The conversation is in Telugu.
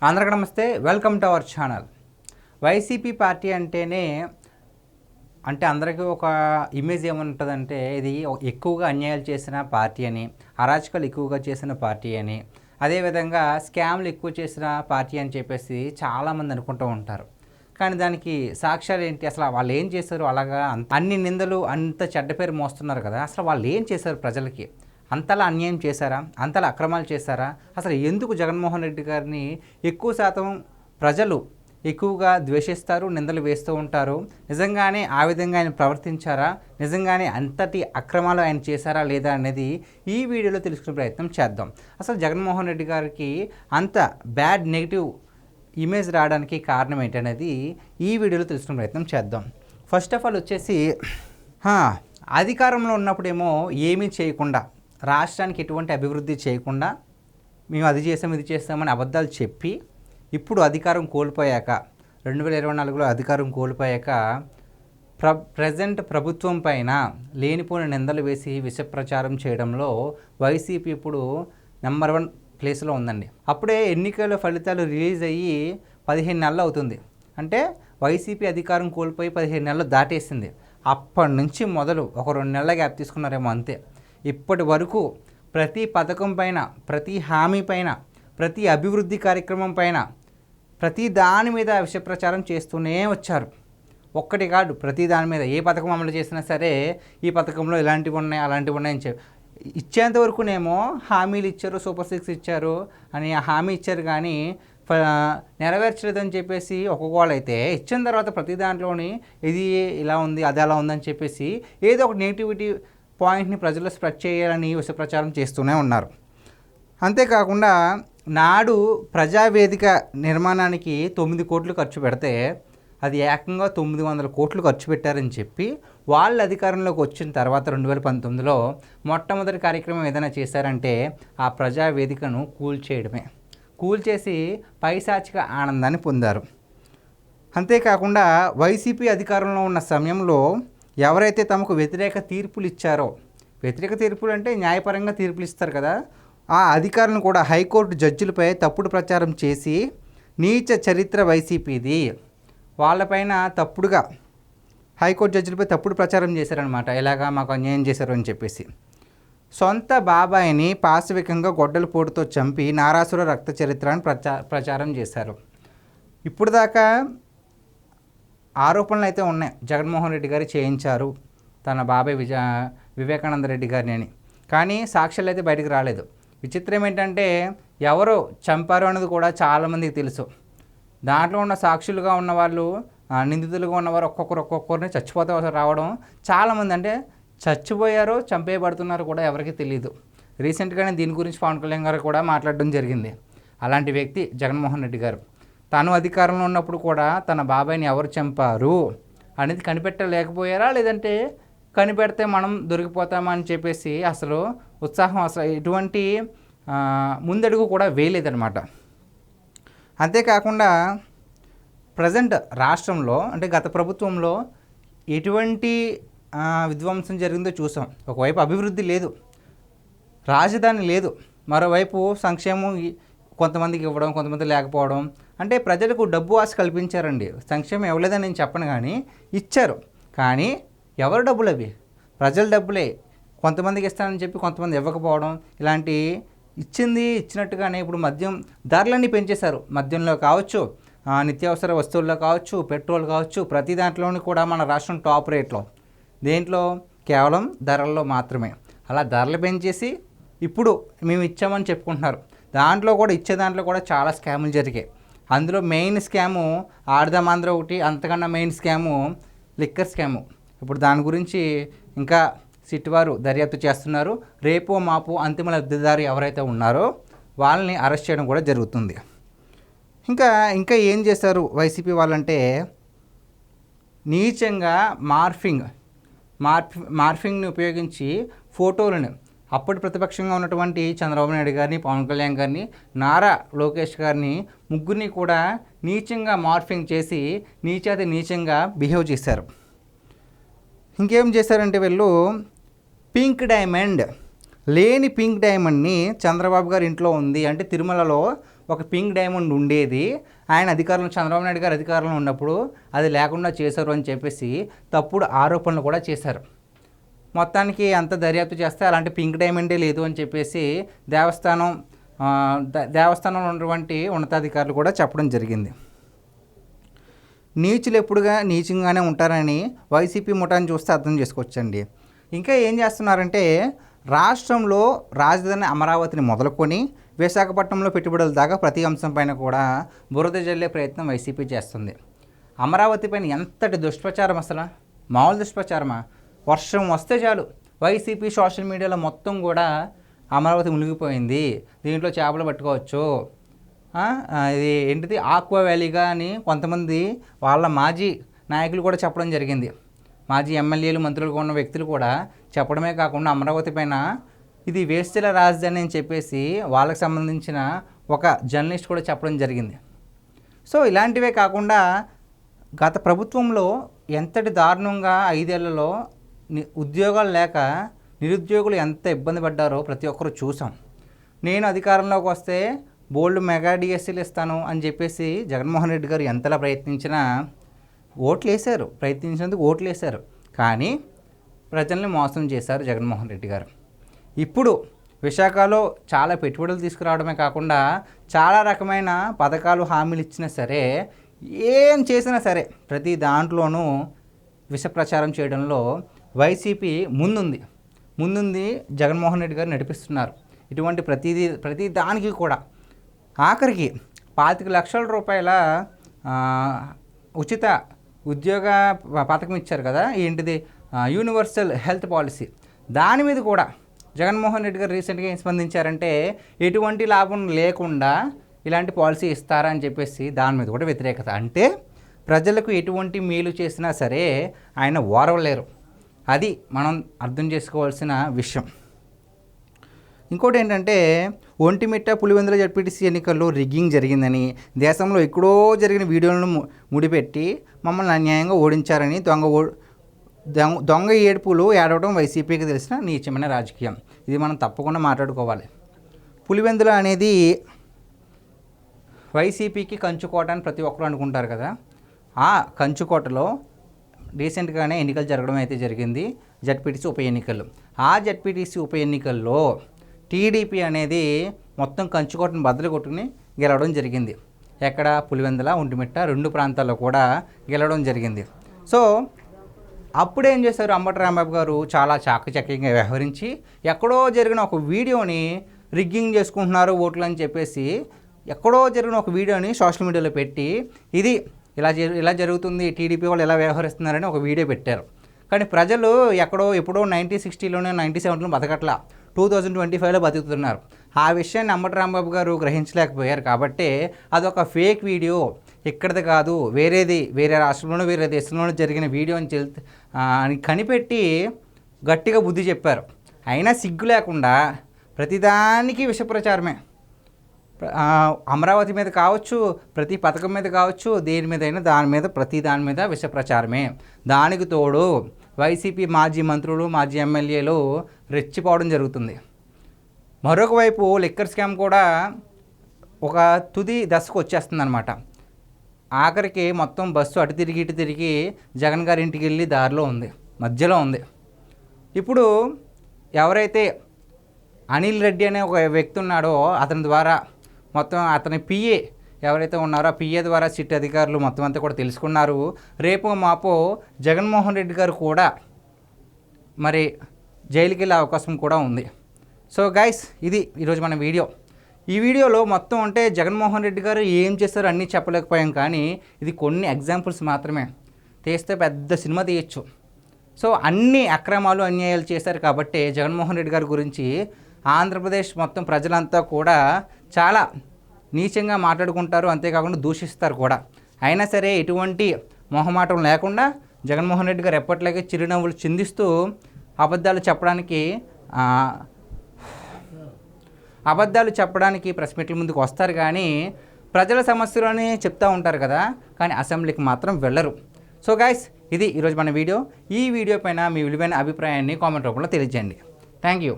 అందరికీ నమస్తే, welcome to our channel. YCP party అంటేనే అందరికీ ఒక ఇమేజ్ ఏముంటుందంటే ఇది ఎక్కువగా అన్యాయాలు చేసిన పార్టీ అని, అరాచకాలు ఎక్కువగా చేసిన పార్టీ అని, అదేవిధంగా స్కామ్లు ఎక్కువ చేసిన పార్టీ అని చెప్పేసి చాలామంది అనుకుంటూ ఉంటారు. కానీ దానికి సాక్ష్యాలు ఏంటి? అసలు వాళ్ళు ఏం చేశారు? అలాగా అన్ని నిందలు అంత చెడ్డ పేరు మోస్తున్నారు కదా, అసలు వాళ్ళు ఏం చేశారు? ప్రజలకి అంతలా అన్యాయం చేశారా? అంతలా అక్రమాలు చేశారా? అసలు ఎందుకు జగన్మోహన్ రెడ్డి గారిని ఎక్కువ శాతం ప్రజలు ఎక్కువగా ద్వేషిస్తారు, నిందలు వేస్తూ ఉంటారు? నిజంగానే ఆ విధంగా ఆయన ప్రవర్తించారా? నిజంగానే అంతటి అక్రమాలు ఆయన చేశారా లేదా అనేది ఈ వీడియోలో తెలుసుకునే ప్రయత్నం చేద్దాం. అసలు జగన్మోహన్ రెడ్డి గారికి అంత బ్యాడ్ నెగిటివ్ ఇమేజ్ రావడానికి కారణం ఏంటనేది ఈ వీడియోలో తెలుసుకునే ప్రయత్నం చేద్దాం. ఫస్ట్ ఆఫ్ ఆల్ వచ్చేసి అధికారంలో ఉన్నప్పుడేమో ఏమీ చేయకుండా, రాష్ట్రానికి ఎటువంటి అభివృద్ధి చేయకుండా మేము అది చేసాం ఇది చేస్తామని అబద్ధాలు చెప్పి, ఇప్పుడు అధికారం కోల్పోయాక 2024లో అధికారం కోల్పోయాక ప్రజెంట్ ప్రభుత్వం పైన లేనిపోయిన నిందలు వేసి విష ప్రచారం చేయడంలో వైసీపీ ఇప్పుడు నెంబర్ 1 ప్లేస్లో ఉందండి. అప్పుడే ఎన్నికల ఫలితాలు రిలీజ్ అయ్యి 15 నెలలు అవుతుంది. అంటే వైసీపీ అధికారం కోల్పోయి 15 నెలలు దాటేసింది. అప్పటి నుంచి మొదలు ఒక 2 నెలల గ్యాప్ తీసుకున్నారేమో అంతే. ఇప్పటి వరకు ప్రతి పథకం పైన, ప్రతి హామీ పైన, ప్రతి అభివృద్ధి కార్యక్రమం పైన, ప్రతి దాని మీద విష ప్రచారం చేస్తూనే వచ్చారు. ఒక్కటి కాదు, ప్రతి దాని మీద ఏ పథకం అమలు చేసినా సరే ఈ పథకంలో ఇలాంటివి ఉన్నాయి అలాంటివి ఉన్నాయని చెప్పి ఇచ్చేంతవరకునేమో హామీలు ఇచ్చారు, సూపర్ 6 ఇచ్చారు అని హామీ ఇచ్చారు, కానీ నెరవేర్చలేదని చెప్పేసి ఒక్కొక్కళ్ళైతే ఇచ్చిన తర్వాత ప్రతి దాంట్లోని ఇది ఇలా ఉంది అది అలా ఉందని చెప్పేసి ఏదో ఒక నెగిటివిటీ పాయింట్ని ప్రజలు స్ప్రెడ్ చేయాలని విష ప్రచారం చేస్తూనే ఉన్నారు. అంతేకాకుండా నాడు ప్రజావేదిక నిర్మాణానికి 9 కోట్లు ఖర్చు పెడితే అది ఏకంగా 900 కోట్లు ఖర్చు పెట్టారని చెప్పి వాళ్ళు అధికారంలోకి వచ్చిన తర్వాత 2019లో మొట్టమొదటి కార్యక్రమం ఏదైనా చేశారంటే ఆ ప్రజావేదికను కూల్చేయడమే. కూల్చేసి పైశాచిక ఆనందాన్ని పొందారు. అంతేకాకుండా వైసీపీ అధికారంలో ఉన్న సమయంలో ఎవరైతే తమకు వ్యతిరేక తీర్పులు ఇచ్చారో, వ్యతిరేక తీర్పులు అంటే న్యాయపరంగా తీర్పులు ఇస్తారు కదా, ఆ అధికారులను కూడా హైకోర్టు జడ్జిలపై తప్పుడు ప్రచారం చేసి నీచ చరిత్ర వైసీపీది, వాళ్ళపైన తప్పుడుగా హైకోర్టు జడ్జిలపై తప్పుడు ప్రచారం చేశారనమాట. ఇలాగా మాకు అన్యాయం చేశారు అని చెప్పేసి సొంత బాబాయిని పాశవికంగా గొడ్డల పోటుతో చంపి నారాసుర రక్త చరిత్రను ప్రచారం చేశారు. ఇప్పుడు దాకా ఆరోపణలు అయితే ఉన్నాయి, జగన్మోహన్ రెడ్డి గారు చేయించారు తన బాబాయ్ వివేకానంద రెడ్డి గారిని అని, కానీ సాక్ష్యాలు అయితే బయటకు రాలేదు. విచిత్రం ఏంటంటే ఎవరు చంపారు అన్నది కూడా చాలామందికి తెలుసు. దాంట్లో ఉన్న సాక్షులుగా ఉన్నవాళ్ళు, నిందితులుగా ఉన్నవారు ఒక్కొక్కరిని చచ్చిపోతే రావడం చాలామంది, అంటే చచ్చిపోయారో చంపేయబడుతున్నారు కూడా ఎవరికి తెలియదు. రీసెంట్గానే దీని గురించి పవన్ కళ్యాణ్ గారు కూడా మాట్లాడడం జరిగింది. అలాంటి వ్యక్తి జగన్మోహన్ రెడ్డి గారు. తాను అధికారంలో ఉన్నప్పుడు కూడా తన బాబాయ్ని ఎవరు చంపారు అనేది కనిపెట్టలేకపోయారా, లేదంటే కనిపెడితే మనం దొరికిపోతామా అని చెప్పేసి అసలు ఉత్సాహం, అసలు ఎటువంటి ముందడుగు కూడా వేయలేదన్నమాట. అంతేకాకుండా ప్రజెంట్ రాష్ట్రంలో అంటే గత ప్రభుత్వంలో ఎటువంటి విధ్వంసం జరిగిందో చూసాం. ఒకవైపు అభివృద్ధి లేదు, రాజధాని లేదు, మరోవైపు సంక్షేమం కొంతమందికి ఇవ్వడం, కొంతమంది లేకపోవడం. అంటే ప్రజలకు డబ్బు ఆశ కల్పించారండి. సంక్షేమం ఇవ్వలేదని నేను చెప్పను, కానీ ఇచ్చారు. కానీ ఎవరు డబ్బులు? అవి ప్రజల డబ్బులే. కొంతమందికి ఇస్తానని చెప్పి కొంతమంది ఇవ్వకపోవడం, ఇలాంటి ఇచ్చింది ఇచ్చినట్టుగానే ఇప్పుడు మద్యం ధరలన్నీ పెంచేశారు. మద్యంలో కావచ్చు, నిత్యావసర వస్తువుల్లో కావచ్చు, పెట్రోల్ కావచ్చు, ప్రతి దాంట్లోని కూడా మన రాష్ట్రం టాప్ రేట్లో. దేంట్లో? కేవలం ధరల్లో మాత్రమే. అలా ధరలు పెంచేసి ఇప్పుడు మేము ఇచ్చామని చెప్పుకుంటున్నారు. దాంట్లో కూడా ఇచ్చే దాంట్లో కూడా చాలా స్కాములు జరిగాయి. అందులో మెయిన్ స్కాము ఆడదామాంధ్ర ఒకటి, అంతకన్నా మెయిన్ స్కాము లిక్కర్ స్కాము. ఇప్పుడు దాని గురించి ఇంకా సిట్ వారు దర్యాప్తు చేస్తున్నారు. రేపో మాపో అంతిమ లబ్ధిదారు ఎవరైతే ఉన్నారో వాళ్ళని అరెస్ట్ చేయడం కూడా జరుగుతుంది. ఇంకా ఏం చేశారు వైసీపీ వాళ్ళంటే, నీచంగా మార్ఫింగ్ని ఉపయోగించి ఫోటోలను అప్పటి ప్రతిపక్షంగా ఉన్నటువంటి చంద్రబాబు నాయుడు గారిని, పవన్ కళ్యాణ్ గారిని, నారా లోకేష్ గారిని, ముగ్గురిని కూడా నీచంగా మార్ఫింగ్ చేసి నీచంగా బిహేవ్ చేశారు. ఇంకేం చేశారంటే వీళ్ళు పింక్ డైమండ్, లేని పింక్ డైమండ్ని చంద్రబాబు గారి ఇంట్లో ఉంది అంటే తిరుమలలో ఒక పింక్ డైమండ్ ఉండేది. ఆయన అధికారంలో చంద్రబాబు నాయుడు గారు అధికారంలో ఉన్నప్పుడు అది లేకుండా చేశారు అని చెప్పేసి తప్పుడు ఆరోపణలు కూడా చేశారు. మొత్తానికి అంత దర్యాప్తు చేస్తే అలాంటి పింక్ డైమండే లేదు అని చెప్పేసి దేవస్థానంలో ఉన్నటువంటి ఉన్నతాధికారులు కూడా చెప్పడం జరిగింది. నీచులు ఎప్పుడుగా నీచంగానే ఉంటారని వైసీపీ ముఠాన్ని చూస్తే అర్థం చేసుకోవచ్చండి. ఇంకా ఏం చేస్తున్నారంటే రాష్ట్రంలో రాజధాని అమరావతిని మొదలుకొని విశాఖపట్నంలో పెట్టుబడుల దాకా ప్రతి అంశం పైన కూడా బురద జల్లే ప్రయత్నం వైసీపీ చేస్తుంది. అమరావతి పైన ఎంతటి దుష్ప్రచారం, అసలు మామూలు దుష్ప్రచారమా? వర్షం వస్తే చాలు వైసీపీ సోషల్ మీడియాలో మొత్తం కూడా అమరావతి మునిగిపోయింది, దీంట్లో చేపలు పట్టుకోవచ్చు, ఇది ఏంటిది ఆక్వా వ్యాలీగా అని కొంతమంది వాళ్ళ మాజీ నాయకులు కూడా చెప్పడం జరిగింది. మాజీ ఎమ్మెల్యేలు మంత్రులుగా ఉన్న వ్యక్తులు కూడా చెప్పడమే కాకుండా అమరావతి పైన ఇది వేస్టల రాజధాని అని చెప్పేసి వాళ్ళకి సంబంధించిన ఒక జర్నలిస్ట్ కూడా చెప్పడం జరిగింది. సో ఇలాంటివే కాకుండా గత ప్రభుత్వంలో ఎంతటి దారుణంగా 5 ఏళ్లలో ఉద్యోగాలు లేక నిరుద్యోగులు ఎంత ఇబ్బంది పడ్డారో ప్రతి ఒక్కరు చూసాం. నేను అధికారంలోకి వస్తే బోల్డ్ మెగా డిఎస్సీలు ఇస్తాను అని చెప్పేసి జగన్మోహన్ రెడ్డి గారు ఎంతలా ప్రయత్నించినా ప్రయత్నించినందుకు ఓట్లు వేశారు, కానీ ప్రజల్ని మోసం చేశారు జగన్మోహన్ రెడ్డి గారు. ఇప్పుడు విశాఖలో చాలా పెట్టుబడులు తీసుకురావడమే కాకుండా చాలా రకమైన పథకాలు హామీలు ఇచ్చినా సరే, ఏం చేసినా సరే ప్రతి దాంట్లోనూ విష ప్రచారం చేయడంలో వైసీపీ ముందుంది జగన్మోహన్ రెడ్డి గారు నడిపిస్తున్నారు. ఇటువంటి ప్రతి దానికి కూడా ఆఖరికి 25 లక్షల రూపాయల ఉచిత ఉద్యోగ పథకం ఇచ్చారు కదా, ఏంటిది యూనివర్సల్ హెల్త్ పాలసీ, దాని మీద కూడా జగన్మోహన్ రెడ్డి గారు రీసెంట్గా ఏం స్పందించారంటే ఎటువంటి లాభం లేకుండా ఇలాంటి పాలసీ ఇస్తారా అని చెప్పేసి దాని మీద కూడా వ్యతిరేకత. అంటే ప్రజలకు ఎటువంటి మేలు చేసినా సరే ఆయన ఓరవలేరు, అది మనం అర్థం చేసుకోవాల్సిన విషయం. ఇంకోటి ఏంటంటే ఒంటిమిట్ట పులివెందుల జడ్పీటీసీ ఎన్నికల్లో రిగ్గింగ్ జరిగిందని, దేశంలో ఎక్కడో జరిగిన వీడియోలను ముడిపెట్టి మమ్మల్ని అన్యాయంగా ఓడించారని దొంగ ఏడుపులు ఏడవడం వైసీపీకి తెలిసిన నీచమైన రాజకీయం. ఇది మనం తప్పకుండా మాట్లాడుకోవాలి. పులివెందుల అనేది వైసీపీకి కంచుకోట అని ప్రతి ఒక్కరు అనుకుంటారు కదా, ఆ కంచుకోటలో రీసెంట్గానే ఎన్నికలు జరగడం అయితే జరిగింది, జడ్పీటీసీ ఉప ఎన్నికలు. ఆ జడ్పీటీసీ ఉప ఎన్నికల్లో టీడీపీ అనేది మొత్తం కంచుకోటను బద్దలు కొట్టుకుని గెలవడం జరిగింది. ఎక్కడ? పులివెందుల, ఒంటిమిట్ట 2 ప్రాంతాల్లో కూడా గెలవడం జరిగింది. సో అప్పుడేం చేశారు అంబటి రాంబాబు గారు, చాలా చాకచక్యంగా వ్యవహరించి ఎక్కడో జరిగిన ఒక వీడియోని రిగ్గింగ్ చేసుకుంటున్నారు ఓట్లు అని చెప్పేసి ఎక్కడో జరిగిన ఒక వీడియోని సోషల్ మీడియాలో పెట్టి ఇది ఇలా జరుగుతుంది, టీడీపీ వాళ్ళు ఎలా వ్యవహరిస్తున్నారని ఒక వీడియో పెట్టారు. కానీ ప్రజలు ఎప్పుడో 1960లోనే 1970లో బతకట్లా, 2025లో బతుకుతున్నారు. ఆ విషయాన్ని అంబటి రాంబాబు గారు గ్రహించలేకపోయారు. కాబట్టి అదొక ఫేక్ వీడియో, ఇక్కడిది కాదు, వేరే రాష్ట్రంలోనూ వేరే దేశంలోనూ జరిగిన వీడియో అని కనిపెట్టి గట్టిగా బుద్ధి చెప్పారు. అయినా సిగ్గు లేకుండా ప్రతిదానికి విషప్రచారమే. అమరావతి మీద కావచ్చు, ప్రతి పథకం మీద కావచ్చు, దేని మీద అయినా ప్రతి దాని మీద విషప్రచారమే. దానికి తోడు వైసీపీ మాజీ మంత్రులు, మాజీ ఎమ్మెల్యేలు రెచ్చిపోవడం జరుగుతుంది. మరొక వైపు లిక్కర్ స్కామ్ కూడా ఒక తుది దశకు వచ్చేస్తుంది అనమాట. ఆఖరికి మొత్తం బస్సు అటు తిరిగి జగన్ గారి ఇంటికి వెళ్ళి మధ్యలో ఉంది. ఇప్పుడు ఎవరైతే అనిల్ రెడ్డి అనే ఒక వ్యక్తి ఉన్నాడో అతని ద్వారా మొత్తం అతని పిఏ ఎవరైతే ఉన్నారో ఆ పిఏ ద్వారా సిట్ అధికారులు మొత్తం అంతా కూడా తెలుసుకున్నారు. రేపు మాపో జగన్మోహన్ రెడ్డి గారు కూడా మరి జైలుకి వెళ్ళే అవకాశం కూడా ఉంది. సో గైస్, ఇది ఈరోజు మన వీడియో. ఈ వీడియోలో మొత్తం అంటే జగన్మోహన్ రెడ్డి గారు ఏం చేస్తారో అన్నీ చెప్పలేకపోయాం, కానీ ఇది కొన్ని ఎగ్జాంపుల్స్ మాత్రమే. తీస్తే పెద్ద సినిమా తీయచ్చు. సో అన్ని అక్రమాలు అన్యాయాలు చేశారు కాబట్టి జగన్మోహన్ రెడ్డి గారి గురించి ఆంధ్రప్రదేశ్ మొత్తం ప్రజలంతా కూడా చాలా నీచంగా మాట్లాడుకుంటారు, అంతేకాకుండా దూషిస్తారు కూడా. అయినా సరే ఎటువంటి మొహమాటం లేకుండా జగన్మోహన్ రెడ్డి గారు ఎప్పట్లాగే చిరునవ్వులు చిందిస్తూ అబద్ధాలు చెప్పడానికి ప్రెస్ మీట్ల ముందుకు వస్తారు, కానీ ప్రజల సమస్యలని చెప్తూ ఉంటారు కదా, కానీ అసెంబ్లీకి మాత్రం వెళ్ళరు. సో గైస్, ఇది ఈరోజు మన వీడియో. ఈ వీడియో పైన మీ విలువైన అభిప్రాయాన్ని కామెంట్ రూపంలో తెలియజేయండి. Thank you.